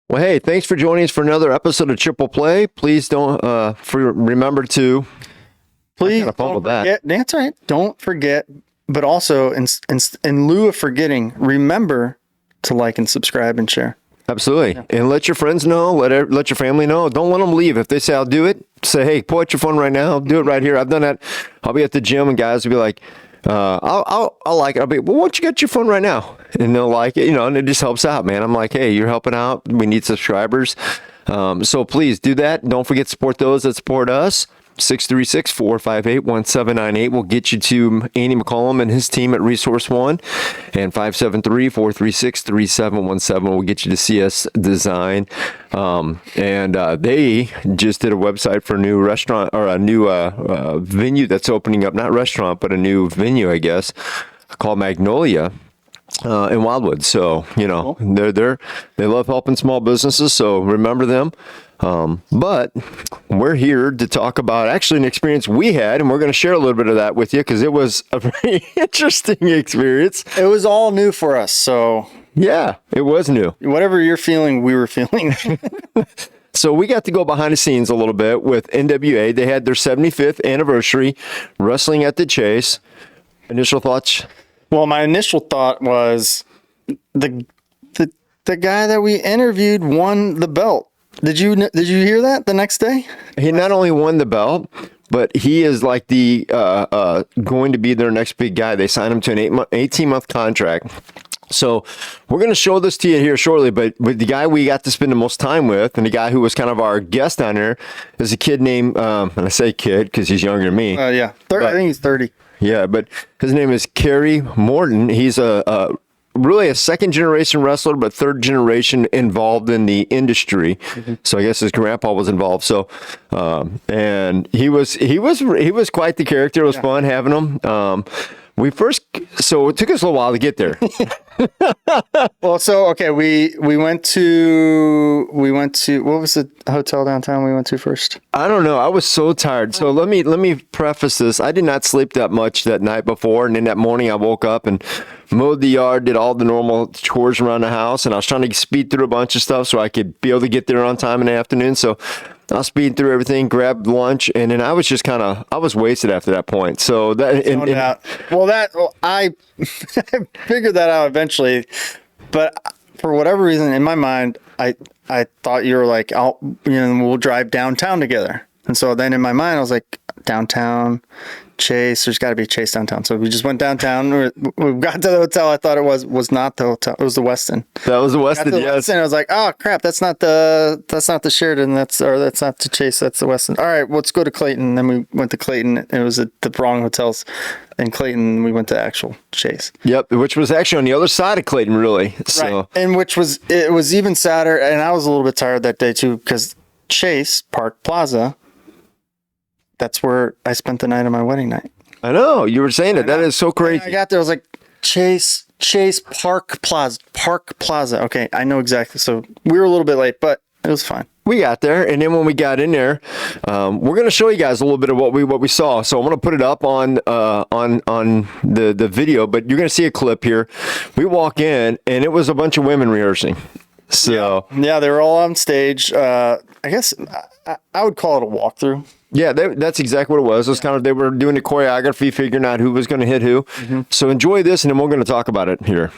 Well, hey, thanks for joining us for another episode of Triple Play. Please don't remember to please don't forget. That's right. Don't forget, but also in lieu of forgetting, remember to like and subscribe and share. Absolutely. Yeah. And let your friends know, let your family know. Don't let them leave. If they say, I'll do it, say, hey, pull out your phone right now. I'll do it right here. I've done that. I'll be at the gym and guys will be like, I'll like it. I'll be, well, why don't you get your phone right now? And they'll like it, and it just helps out, man. I'm like, hey, you're helping out. We need subscribers. So please do that. Don't forget to support those that support us. 636-458-1798 will get you to Andy McCollum and his team at Resource One, and 573-436-3717 will get you to CS Design. And they just did a website for a new restaurant, or a new venue that's opening up, not restaurant, but a new venue, I guess, called Magnolia. In Wildwood. So, cool. They love helping small businesses. So remember them. But we're here to talk about actually an experience we had, and we're going to share a little bit of that with you because it was a very interesting experience. It was all new for us. So yeah, it was new. Whatever you're feeling, we were feeling. So we got to go behind the scenes a little bit with NWA. They had their 75th anniversary, wrestling at the Chase. Initial thoughts? Well, my initial thought was the guy that we interviewed won the belt. Did you hear that the next day? He not only won the belt, but he is like the going to be their next big guy. They signed him to an 18-month contract. So we're going to show this to you here shortly, but the guy we got to spend the most time with, and the guy who was kind of our guest on there, is a kid named, and I say kid because he's younger than me. Yeah, I think he's 30. Yeah, but his name is Kerry Morton. He's really a second-generation wrestler, but third-generation involved in the industry. Mm-hmm. So I guess his grandpa was involved. So, and he was quite the character. It was fun having him. So it took us a little while to get there. Well, so okay, we went to what was the hotel downtown we went to first? I don't know. I was so tired. So let me preface this. I did not sleep that much that night before, and then that morning I woke up and mowed the yard, did all the normal chores around the house, and I was trying to speed through a bunch of stuff so I could be able to get there on time in the afternoon. So I was speeding through everything, grabbed lunch, and then I was just I was wasted after that point. So I figured that out eventually, but for whatever reason in my mind, I thought you were like, we'll drive downtown together. And so then in my mind, I was like, downtown, Chase, there's got to be a Chase downtown. So we just went downtown. We got to the hotel. I thought it was not the hotel. It was the Westin. That was the Westin, yes. And I was like, oh crap, that's not the Sheraton. That's not the Chase. That's the Westin. All right, let's go to Clayton. And then we went to Clayton. It was at the wrong hotels. In Clayton, we went to actual Chase. Yep, which was actually on the other side of Clayton, really. So. Right, and it was even sadder. And I was a little bit tired that day too, because Chase Park Plaza. That's where I spent the night of my wedding night. I know. You were saying it. That is so crazy. I got there. I was like, Chase Park Plaza. Okay, I know exactly. So we were a little bit late, but it was fine. We got there, and then when we got in there, we're going to show you guys a little bit of what we saw. So I'm going to put it up on the video, but you're going to see a clip here. We walk in, and it was a bunch of women rehearsing. So yeah, they were all on stage. I guess I would call it a walkthrough. Yeah, that's exactly what it was. It was kind of, they were doing the choreography, figuring out who was going to hit who. Mm-hmm. So enjoy this, and then we're going to talk about it here.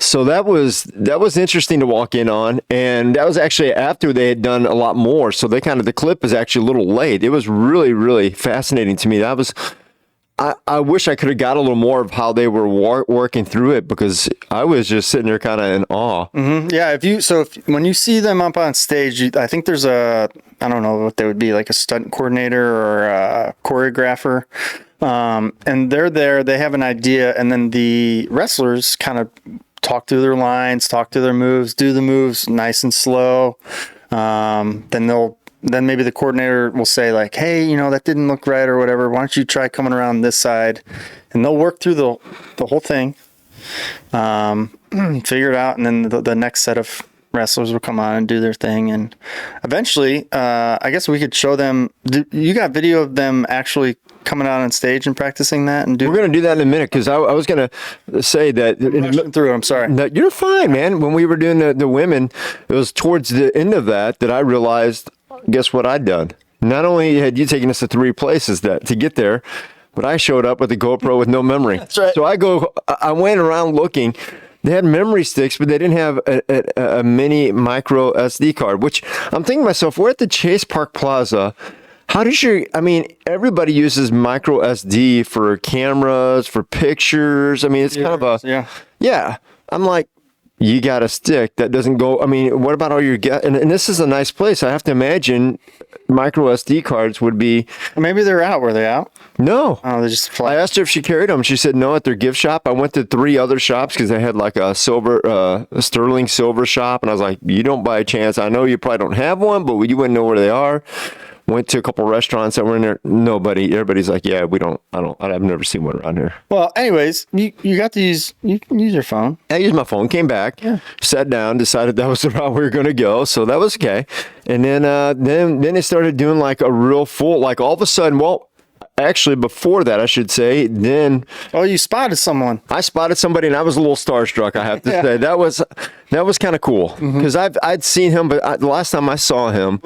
So that was interesting to walk in on, and that was actually after they had done a lot more. So the clip was actually a little late. It was really, really fascinating to me. I wish I could have got a little more of how they were working through it, because I was just sitting there kind of in awe. Mm-hmm. Yeah. When you see them up on stage, I think there's I don't know what they would be, like a stunt coordinator or a choreographer. And they're there, they have an idea, and then the wrestlers kind of talk through their lines, talk through their moves, do the moves nice and slow. Then maybe the coordinator will say like, hey, that didn't look right or whatever. Why don't you try coming around this side? And they'll work through the whole thing, figure it out. And then the next set of wrestlers will come on and do their thing. And eventually, I guess we could show them. You got video of them actually coming out on stage and practicing that? And we're going to do that in a minute, because I was going to say that. Through it, I'm sorry. No, you're fine, man. When we were doing the women, it was towards the end of that I realized, guess what I'd done? Not only had you taken us to 3 places to get there, but I showed up with a GoPro with no memory. That's right. So I went around looking. They had memory sticks, but they didn't have a mini micro SD card, which I'm thinking to myself, we're at the Chase Park Plaza. How does everybody uses micro SD for cameras, for pictures. It's kind of yeah. I'm like, you got a stick that doesn't go. What about all your and this is a nice place. I have to imagine micro SD cards would be. Maybe they're out. Were they out? No. Oh, they just fly. I asked her if she carried them. She said no at their gift shop. I went to 3 other shops because they had like a sterling silver shop, and I was like, you don't by chance. I know you probably don't have one, but you wouldn't know where they are. Went to a couple restaurants that were in there. Nobody. Everybody's like, yeah, I've never seen one around here. Well, anyways, you got to use. You can use your phone. I used my phone. Came back. Yeah. Sat down. Decided that was the route we were going to go. So that was okay. And then they started doing like a real full. Like all of a sudden, actually, before that, I should say, then. Oh, you spotted someone. I spotted somebody, and I was a little starstruck, I have to say. That was kind of cool, because I'd seen him, but the last time I saw him,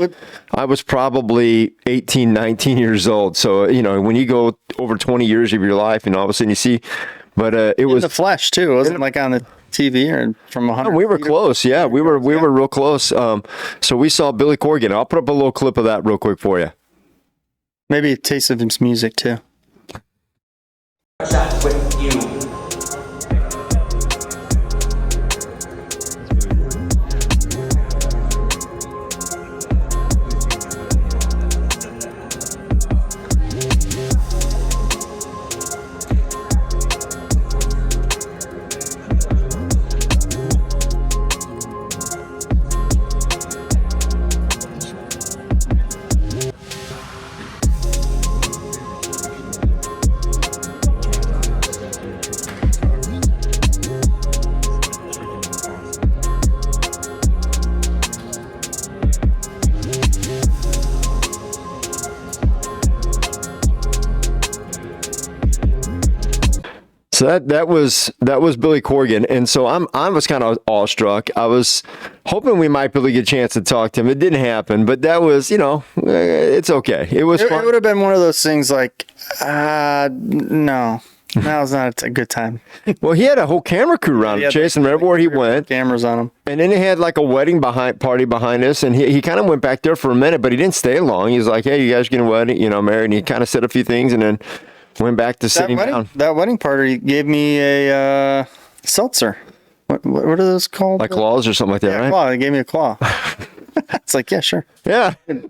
I was probably 18, 19 years old. So, when you go over 20 years of your life, and all of a sudden you see, but it was. In the flesh, too. It wasn't like on the TV or from 100. We were close, yeah. We were real close. So we saw Billy Corgan. I'll put up a little clip of that real quick for you. Maybe a taste of his music, too. Chat with you. So that was Billy Corgan, and so I was kind of awestruck. I was hoping we might be able to get a chance to talk to him. It didn't happen, but that was, it's okay. It was fun. It would have been one of those things like, no. Now's not a good time. Well, he had a whole camera crew around him, chasing him everywhere he went. Cameras on him. And then he had like a wedding party behind us, and he kind of went back there for a minute, but he didn't stay long. He was like, hey, you guys getting wedding, married, and he kind of said a few things, and then went back to sitting down. That wedding party gave me a seltzer. What are those called? Like claws or something like that, right? Claw. They gave me a claw. It's like, yeah, sure. Yeah. I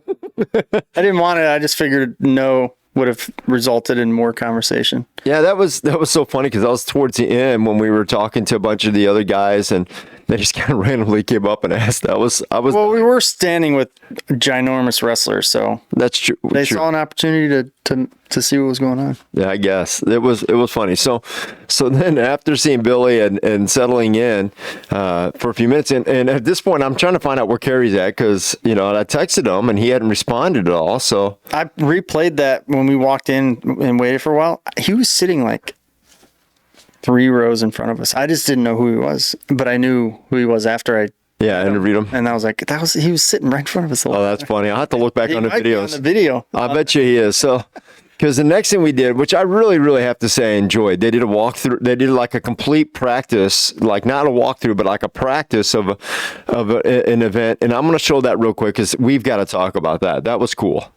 didn't want it. I just figured no would have resulted in more conversation. Yeah, that was so funny, because that was towards the end when we were talking to a bunch of the other guys, and they just kind of randomly came up and asked. Well, we were standing with ginormous wrestlers, so that's true. They saw an opportunity to see what was going on. Yeah, I guess it was funny. So then after seeing Billy and settling in for a few minutes, and at this point I'm trying to find out where Kerry's at, because I texted him and he hadn't responded at all. So I replayed that when we walked in and waited for a while. He was sitting like 3 rows in front of us. I just didn't know who he was, but I knew who he was after I interviewed him. And I was like, he was sitting right in front of us. Oh, that's funny. I'll have to look back on the videos. On the video. I bet you he is. So Because the next thing we did, which I really, really have to say I enjoyed, they did a walkthrough. They did like a complete practice, like not a walkthrough, but like a practice of an event. And I'm going to show that real quick because we've got to talk about that. That was cool.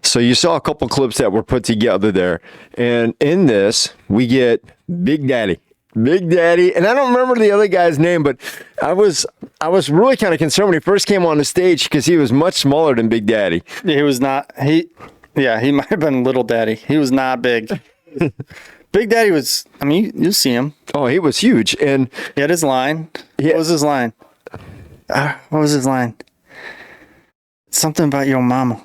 So you saw a couple clips that were put together there. And in this, we get Big Daddy. Big Daddy. And I don't remember the other guy's name, but I was really kind of concerned when he first came on the stage because he was much smaller than Big Daddy. He was not. He might have been Little Daddy. He was not big. Big Daddy was, I mean, you see him. Oh, he was huge. And he had his line. Yeah. What was his line? What was his line? Something about your mama.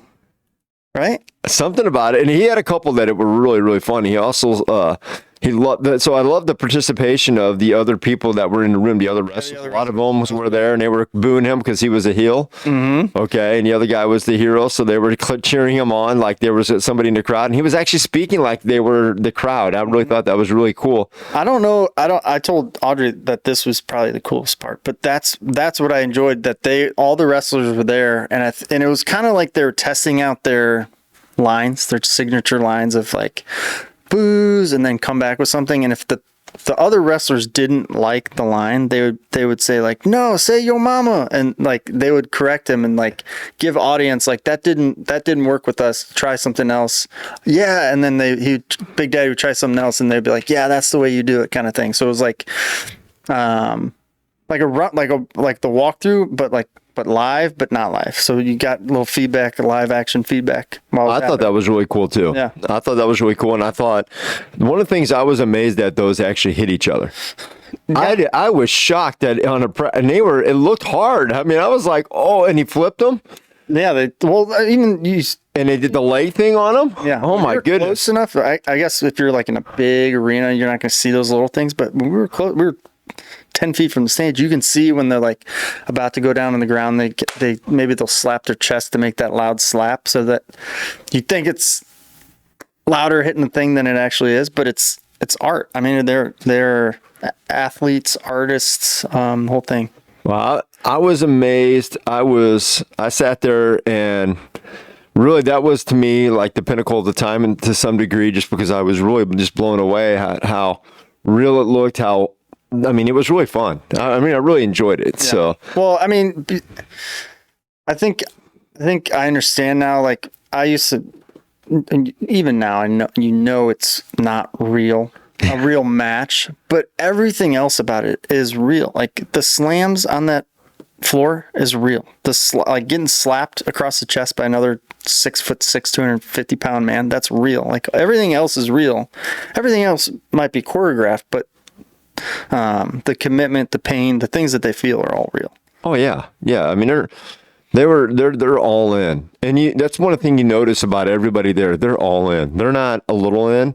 Right? something about it. And he had a couple that were really, really funny. He also, he loved that. So I love the participation of the other people that were in the room. The other wrestlers, a lot of them were there, and they were booing him because he was a heel. Mm-hmm. Okay, and the other guy was the hero, so they were cheering him on like there was somebody in the crowd, and he was actually speaking like they were the crowd. I really thought that was really cool. I don't know. I told Audrey that this was probably the coolest part, but that's what I enjoyed. That all the wrestlers were there, and it was kind of like they were testing out their lines, their signature lines of like boos, and then come back with something. And if the other wrestlers didn't like the line, they would say like, no, say yo mama, and like they would correct him and like give audience like that didn't work with us, try something else. Yeah, and then Big Daddy would try something else, and they'd be like, yeah, that's the way you do it, kind of thing. So it was like like the walkthrough, but live, but not live. So you got a little feedback, live action feedback. I thought that was really cool too. Yeah. I thought that was really cool. And I thought one of the things I was amazed at, those actually hit each other. Yeah. I was shocked that and it looked hard. I mean, I was like, oh, and he flipped them. Yeah. And they did the leg thing on him. Yeah. Oh my goodness. Close enough. I guess if you're like in a big arena, you're not going to see those little things, but when we were close, we were 10 feet from the stage, you can see when they're like about to go down on the ground, maybe they'll slap their chest to make that loud slap, so that you think it's louder hitting the thing than it actually is, but it's art. I mean, they're athletes, artists, whole thing. Well, I was amazed. I sat there, and really that was to me like the pinnacle of the time, and to some degree, just because I was really just blown away at how real it looked, it was really fun. I really enjoyed it. Yeah. So, well, I mean, I think I understand now. Like I used to, and even now, I know it's not real, a real match, but everything else about it is real. Like the slams on that floor is real. Like getting slapped across the chest by another 6'6", 250-pound man, that's real. Like everything else is real. Everything else might be choreographed, but the commitment, the pain, the things that they feel are all real. Oh yeah. I mean, they're all in, and that's one thing you notice about everybody there. They're all in. They're not a little in.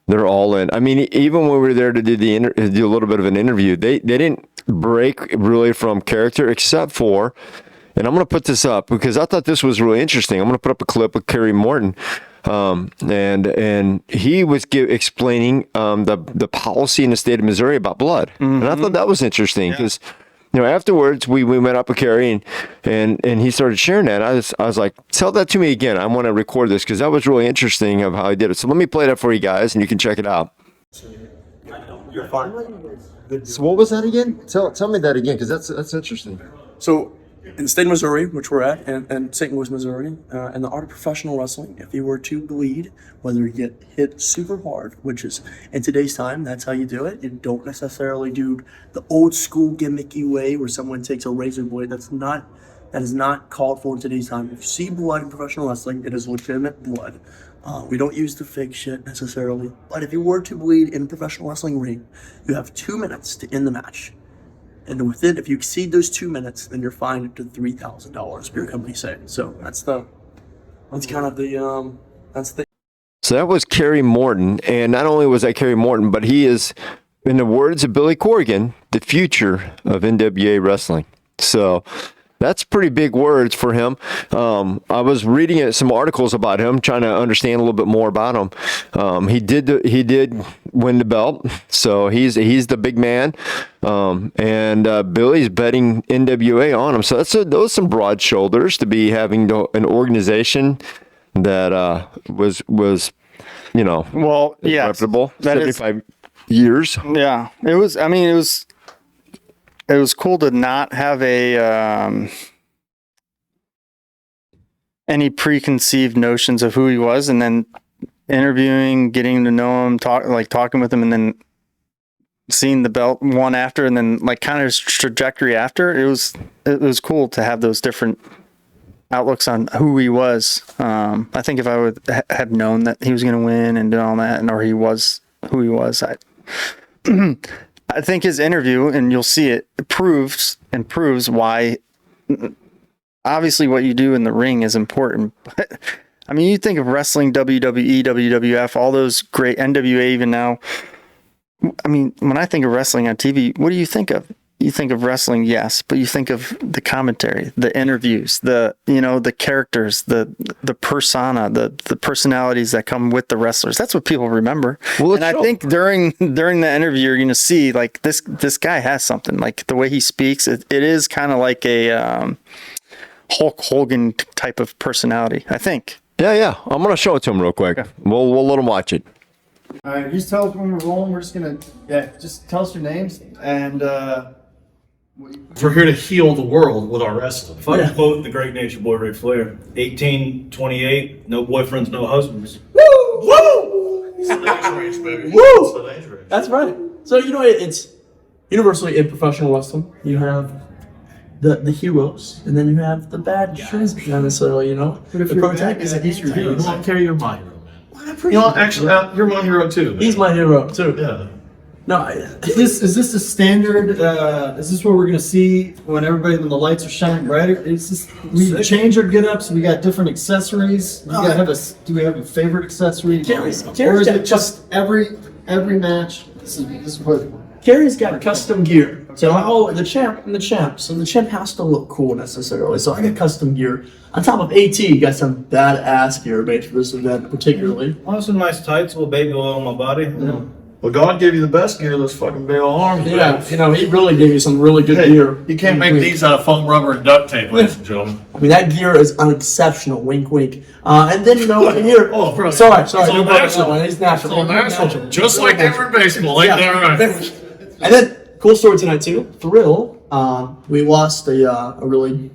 They're all in. I mean, even when we were there to do a little bit of an interview, they didn't break really from character, except for, and I'm going to put this up because I thought this was really interesting. I'm going to put up a clip of Kerry Morton. And he was explaining the policy in the state of Missouri about blood, and I thought that was interesting because afterwards we went up with Kerry and he started sharing that. I was like, tell that to me again. I want to record this because that was really interesting of how he did it. So let me play that for you guys, and you can check it out. You're fine. So what was that again? Tell me that again because that's interesting. So, in the state of Missouri, which we're at, and St. Louis, Missouri, in the art of professional wrestling, if you were to bleed, whether you get hit super hard, which is, in today's time, that's how you do it. You don't necessarily do the old school gimmicky way where someone takes a razor blade. That is not called for in today's time. If you see blood in professional wrestling, it is legitimate blood. We don't use the fake shit necessarily. But if you were to bleed in a professional wrestling ring, you have 2 minutes to end the match. And within, if you exceed those 2 minutes, then you're fined up to $3,000 for your company saying. So that's the. So that was Kerry Morton, and not only was that Kerry Morton, but he is, in the words of Billy Corgan, the future of NWA wrestling. So that's pretty big words for him. I was reading some articles about him, trying to understand a little bit more about him. He did win the belt, so he's the big man. And Billy's betting NWA on him. So those some broad shoulders to be having an organization that was reputable. 75 years. Yeah, it was. I mean, it was cool to not have any preconceived notions of who he was, and then interviewing, getting to know him, talking with him, and then seeing the belt one after, and then like kind of his trajectory after. It was cool to have those different outlooks on who he was. I think if I would have known that he was going to win and do all that, or he was who he was, I think his interview, and you'll see it, proves why. Obviously, what you do in the ring is important, but I mean, you think of wrestling, WWE, WWF, all those great NWA even now. I mean, when I think of wrestling on TV, what do you think of? You think of wrestling, yes, but you think of the commentary, the interviews, the characters, the persona, the personalities that come with the wrestlers. That's what people remember. Well, and I think during the interview, you're going to see like this guy has something. Like the way he speaks, it is kind of like a Hulk Hogan type of personality, I think. Yeah. I'm gonna show it to him real quick. Okay. We'll let him watch it. All right, just tell us when we're rolling. We're just gonna, just tell us your names and We're here to heal the world with our wrestling. If I can quote the great Nature Boy Ric Flair, 1828, no boyfriends, no husbands. Woo! It's an age range, baby. Woo! It's an age range. That's right. So it's universally in professional wrestling. You have the heroes, and then you have the bad guys. Not necessarily, the protagonists. he's your hero. You won't carry your my hero, man. I You appreciate know, that. actually, you're my hero too. Man. He's my hero too. Yeah. No, Is this a standard? Is this what we're gonna see when when the lights are shining brighter? Is this we change our get-ups? We got different accessories. Do we have a favorite accessory? Carrie's Or is got it just every match? This is what. Carrie's got custom gear. So the champ. So the champ has to look cool necessarily. So I got custom gear. On top of AT, you got some badass gear made for this event particularly. I have some nice tights, a little baby oil on my body. Well, God gave you the best gear. Those fucking bale arms. Yeah, he really gave you some really good gear. You can't make these out of foam rubber and duct tape, ladies and gentlemen. I mean, that gear is unexceptional. Wink, wink. And then here. Oh, bro. Sorry. It's all You're natural. right. It's natural. It's all natural. Just like they were in baseball, ain't that right? And then, cool story tonight too. Thrill. We lost a really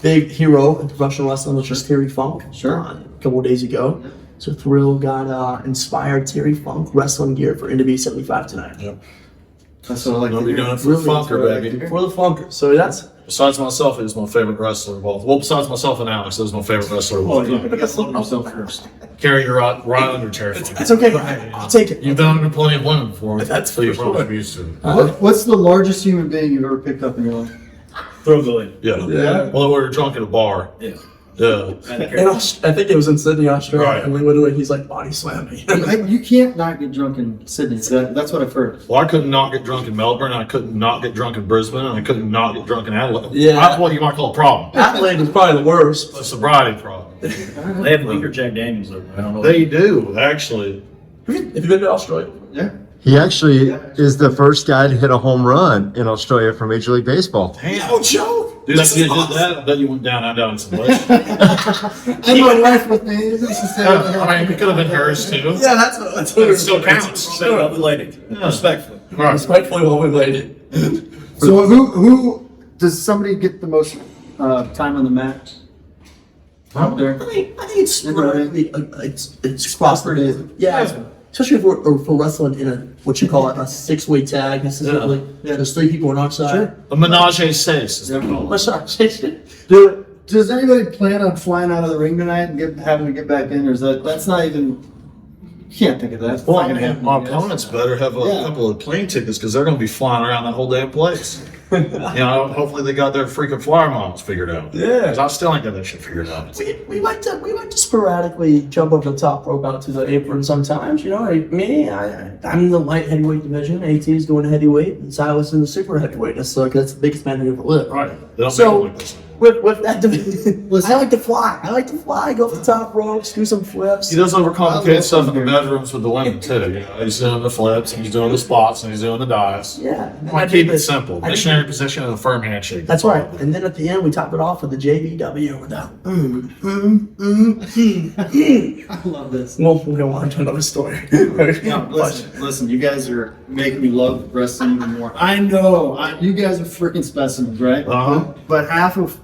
big hero in professional wrestling, which was Terry Funk. Sure. A couple of days ago. So Thrill got inspired Terry Funk wrestling gear for NWA 75 tonight. Yep. That's what I like. I'll to be hear. doing it for the funker, baby. For the Funker. So that's. Besides myself, he's my favorite wrestler of all. Well, besides myself and Alex, this is my favorite wrestler of all. Oh, yeah. Love yourself first. Carry your right under Terry Funk. It's okay. I'll take it. You've been under plenty of women before. That's so you're for probably sure. used to it. What's the largest human being you've ever picked up in your life? Throw Billy. Yeah. Yeah. Well, we were drunk at a bar. Yeah. Yeah. And I think it was in Sydney, Australia. Right. And we went away. He's like body slammed me. You can't not get drunk in Sydney. That's what I've heard. Well, I couldn't not get drunk in Melbourne, and I couldn't not get drunk in Brisbane, and I couldn't not get drunk in Adelaide. Yeah. That's what you might call a problem. Adelaide was probably the worst. A sobriety problem. They have weaker Jack Daniels over there. I don't know. They do, actually. Have you been to Australia? Yeah. He actually is the first guy to hit a home run in Australia for Major League Baseball. No joke. Dude, if you did that, I bet you went down in some way. And my wife with me. This is I mean, it could have been hers, too. Yeah, that's what It still counts. So related. Respectfully. Right. respectfully well related. So who does somebody get the most time on the mat out there? I think it's sporadically, it's across the board. Yeah. Especially for wrestling in what you call a 6-way tag necessarily. Yeah. There's 3 people on our side. A menage a six, as they call it. What's our station? Does anybody plan on flying out of the ring tonight and having to get back in, or is that's not even? You can't think of that. It's Well, not gonna happen, my I guess. opponents better have a Yeah. couple of plane tickets because they're going to be flying around that whole damn place. Hopefully they got their freaking flyer models figured out. Yeah. 'Cause I still ain't got that shit figured out. We like to sporadically jump over the top rope out to the apron sometimes. I'm in the light heavyweight division. AT's going to heavyweight, and Silas in the super heavyweight. That's the biggest man who ever lived. Right. They don't So make it like this. with that division, I like to fly. Go off the top ropes, do some flips. He does overcomplicate stuff in the bedrooms with the women too. He's doing the flips, and he's doing the spots, and he's doing the dives. Yeah. I keep it simple. Missionary position and a firm handshake. That's right. And then at the end, we top it off with the JVW with that. I love this. We'll go on to another story. No, listen, you guys are making me love wrestling even more. I know, you guys are freaking specimens, right? Uh-huh. But half of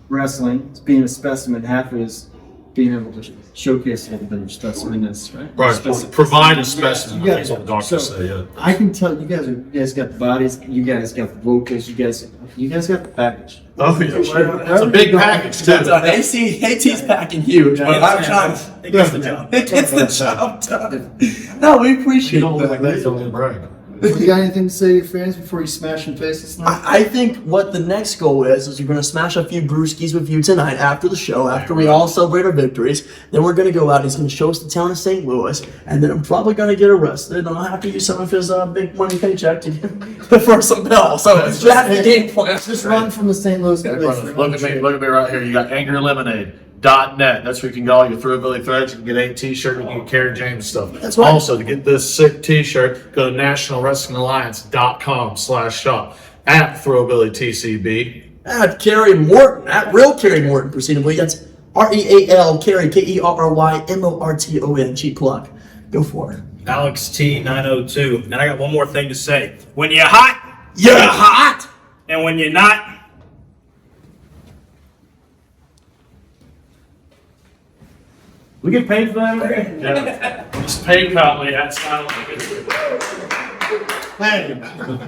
wrestling is being a specimen, half is being able to showcase a little bit of specimenness, right? Right. Provide a specimen. Yeah, That's what the doctors so, say. Yeah. I can tell you guys got the bodies, you guys got the vocals, you guys got the package. Oh yeah. It's a big package too. AT's packing huge, but I'm trying. It gets the job. It gets the job done. No, we appreciate You don't look that. like that. You don't brag. You got anything to say to your fans before you smash and face this night? I think what the next goal is we're going to smash a few brewskis with you tonight after the show, after we all celebrate our victories. Then we're going to go out. He's going to show us the town of St. Louis, and then I'm probably going to get arrested, and I'll have to use some of his big money paycheck to get for some bells. So that's the game plan. Just run from the St. Louis police. Look at me right here. You got angrylemonade.net. That's where you can get all your Throwbilly threads. You can get a t-shirt. You can get Kerry James stuff. That's right. Also, to get this sick t-shirt, go to nationalwrestlingalliance.com/shop at ThrowbillyTCB. At Kerry Morton, at real Kerry Morton, presumably. That's REAL Kerry, KERRYMORTON. Cheap plug. Go for it. Alex T 902. And I got one more thing to say. When you're hot, you're hot. And when you're not, we get paid for that? Okay. Yeah. Just PayPal me. That's not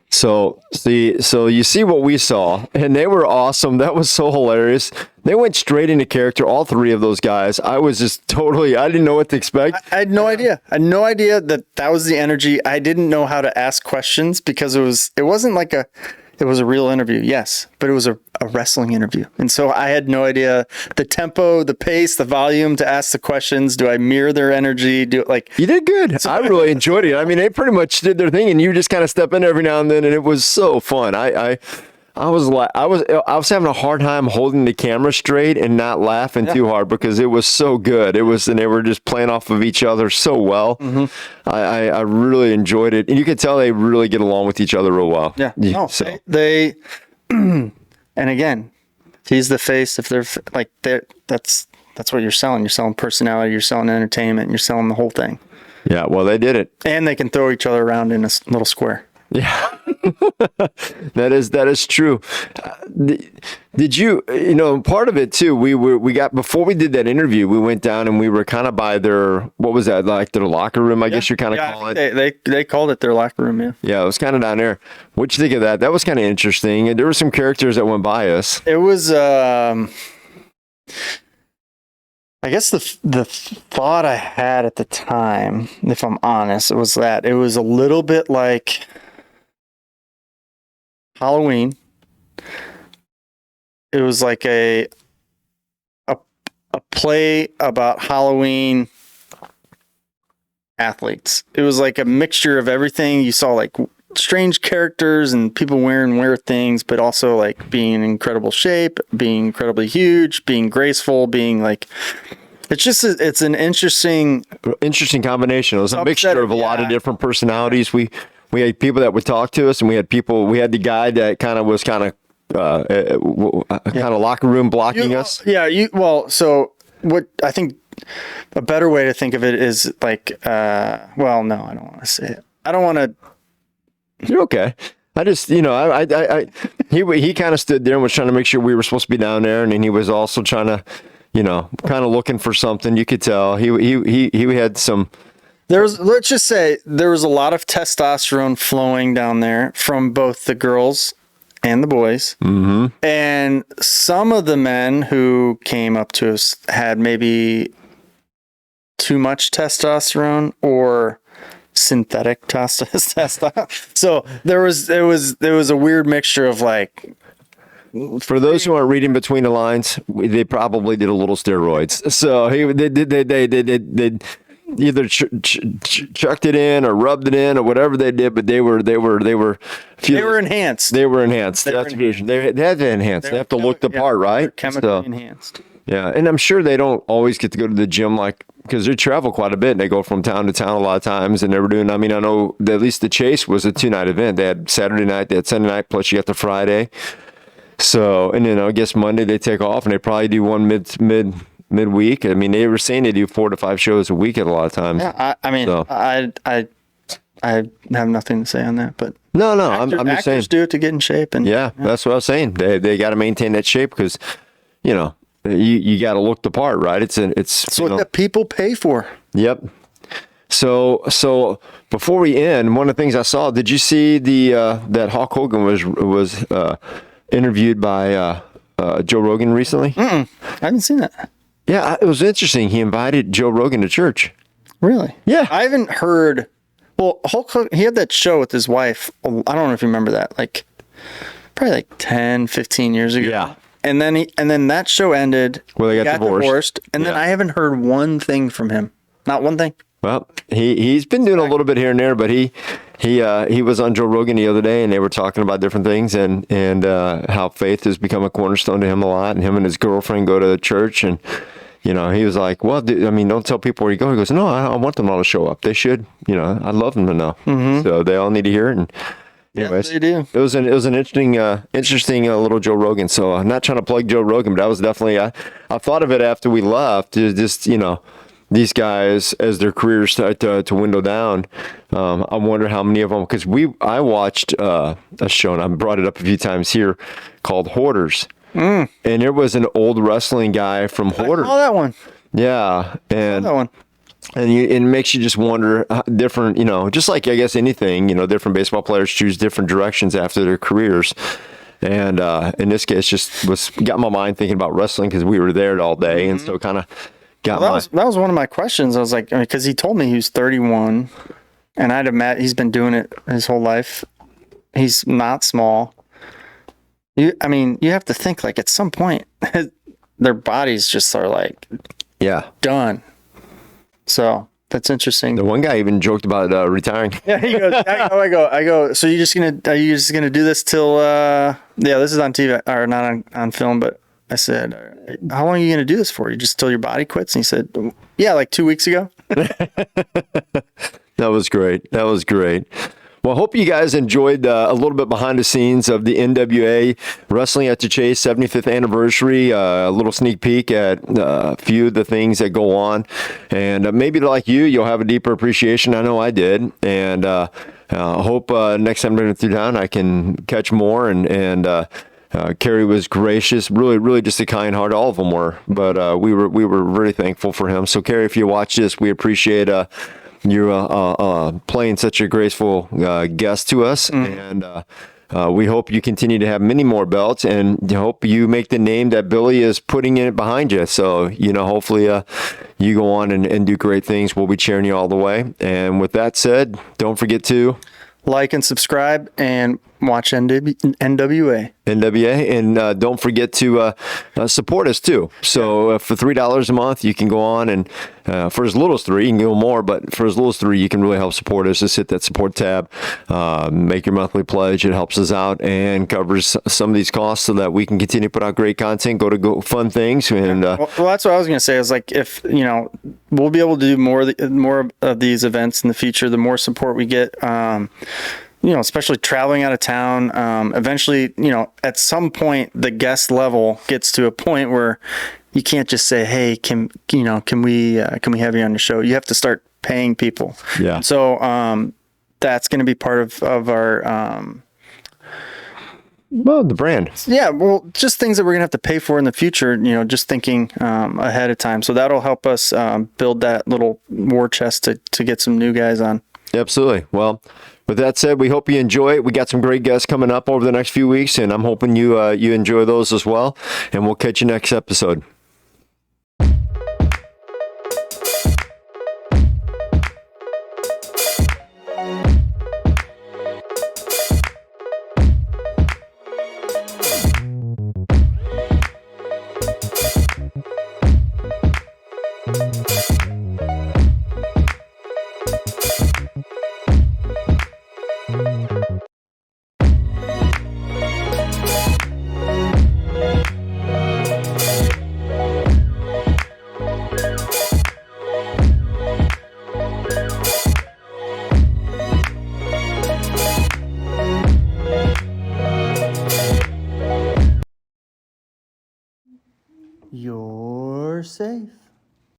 So you see what we saw, and they were awesome. That was so hilarious. They went straight into character, all three of those guys. I was just totally, I didn't know what to expect. I had no idea. I had no idea that was the energy. I didn't know how to ask questions because it wasn't like it was a real interview, yes, but it was a wrestling interview. And so I had no idea the tempo, the pace, the volume to ask the questions. Do I mirror their energy? You did good. I really enjoyed it. I mean, they pretty much did their thing, and you just kind of step in every now and then, and it was so fun. I was having a hard time holding the camera straight and not laughing too hard because it was so good. And they were just playing off of each other so well. Mm-hmm. I really enjoyed it, and you could tell they really get along with each other real well. Yeah. No, so. they and again, he's the face. If they're that's what you're selling. You're selling personality. You're selling entertainment. You're selling the whole thing. Yeah. Well, they did it, and they can throw each other around in a little square. Yeah, that is true. Did you part of it too? We got before we did that interview, we went down and we were kind of by their, what was that, like their locker room? I guess you're kind of calling it. They called it their locker room. Yeah. Yeah, it was kind of down there. What'd you think of that? That was kind of interesting. And there were some characters that went by us. It was. I guess the thought I had at the time, if I'm honest, was that it was a little bit like Halloween. It was like a play about Halloween athletes. It was like a mixture of everything. You saw like strange characters and people wearing weird things, but also like being in incredible shape, being incredibly huge, being graceful, being like, it's an interesting combination. It was a mixture of a lot of different personalities. We had people that would talk to us, and we had the guy that was locker room blocking us. Yeah. So what I think a better way to think of it is like, well, no, I don't want to say it. I don't want to. You're okay. I just, he kind of stood there and was trying to make sure we were supposed to be down there, and then he was also trying to, kind of looking for something. You could tell he had some. Let's just say there was a lot of testosterone flowing down there from both the girls and the boys. Mm-hmm. And some of the men who came up to us had maybe too much testosterone or synthetic testosterone. So there was a weird mixture of like. For those who aren't reading between the lines, they probably did a little steroids. So they either chucked it in or rubbed it in or whatever they did, but they were enhanced. They were enhanced. That's they had to enhance. They have to look the part, right? Chemically enhanced. Yeah, and I'm sure they don't always get to go to the gym because they travel quite a bit and they go from town to town a lot of times, and they were doing. I mean, I know that at least the Chase was a 2-night event. They had Saturday night, they had Sunday night, plus you got the Friday. So, and then I guess Monday they take off, and they probably do one midweek. I mean, they were saying they do 4 to 5 shows a week at a lot of times. Yeah, I have nothing to say on that, but no, I'm just saying do it to get in shape, and yeah, that's what I was saying. They got to maintain that shape because, you got to look the part, right? It's what the people pay for. Yep. So before we end, one of the things I saw, did you see that Hulk Hogan was interviewed by Joe Rogan recently? I haven't seen that. Yeah, it was interesting. He invited Joe Rogan to church. Really? Yeah. I haven't heard Well, Hulk Hogan, he had that show with his wife. I don't know if you remember that. Like probably like 10, 15 years ago. Yeah. And then that show ended. Well, they got divorced. And then Yeah. I haven't heard one thing from him. Not one thing. Well, he's been doing a little bit here and there, but he was on Joe Rogan the other day, and they were talking about different things and how faith has become a cornerstone to him a lot, and him and his girlfriend go to church, and he was like, well, don't tell people where you go. He goes, no, I want them all to show up. They should. I'd love them to know. Mm-hmm. So they all need to hear it. And anyways, they do. It was an interesting little Joe Rogan. So I'm not trying to plug Joe Rogan, but I was definitely I thought of it after we left. Just these guys, as their careers start to window down, I wonder how many of them, because I watched a show, and I brought it up a few times here, called Hoarders. And there was an old wrestling guy from Hoarders. Oh, that one. Yeah. And That one. and it makes you just wonder different, just like I guess anything, different baseball players choose different directions after their careers. And in this case, got my mind thinking about wrestling because we were there all day. And so kind of got That was one of my questions. I was like, because he told me he was 31, and I'd imagine he's been doing it his whole life. He's not small. You have to think, like, at some point, their bodies just are like done. So that's interesting. The one guy even joked about retiring. Yeah, he goes. I go. So are you just gonna do this till? This is on TV or not on film, but. I said, how long are you going to do this for? You just till your body quits? And he said, yeah, like 2 weeks ago. That was great. Well, I hope you guys enjoyed a little bit behind the scenes of the NWA Wrestling at the Chase 75th anniversary, a little sneak peek at a few of the things that go on. And maybe like you'll have a deeper appreciation. I know I did. And I hope next time I'm through town I can catch more and Kerry was gracious, really just a kind heart. All of them were, but we were really thankful for him. So Kerry, if you watch this, we appreciate you playing such a graceful guest to us, and we hope you continue to have many more belts, and hope you make the name that Billy is putting in it behind you. So hopefully you go on and do great things. We'll be cheering you all the way. And with that said, don't forget to like and subscribe and watch NWA. And don't forget to support us too. So for $3 a month, you can go on and for as little as $3, you can go more, but for as little as $3, you can really help support us. Just hit that support tab, make your monthly pledge. It helps us out and covers some of these costs so that we can continue to put out great content, go fun things. And well, that's what I was going to say is like, if, we'll be able to do more of these events in the future, the more support we get, especially traveling out of town. Eventually, at some point, the guest level gets to a point where you can't just say, "Hey, can we have you on the show?" You have to start paying people. Yeah. So that's going to be part of our. Well, the brand. Yeah, well, just things that we're going to have to pay for in the future, just thinking ahead of time. So that'll help us build that little war chest to get some new guys on. Absolutely. Well, with that said, we hope you enjoy it. We got some great guests coming up over the next few weeks, and I'm hoping you enjoy those as well. And we'll catch you next episode.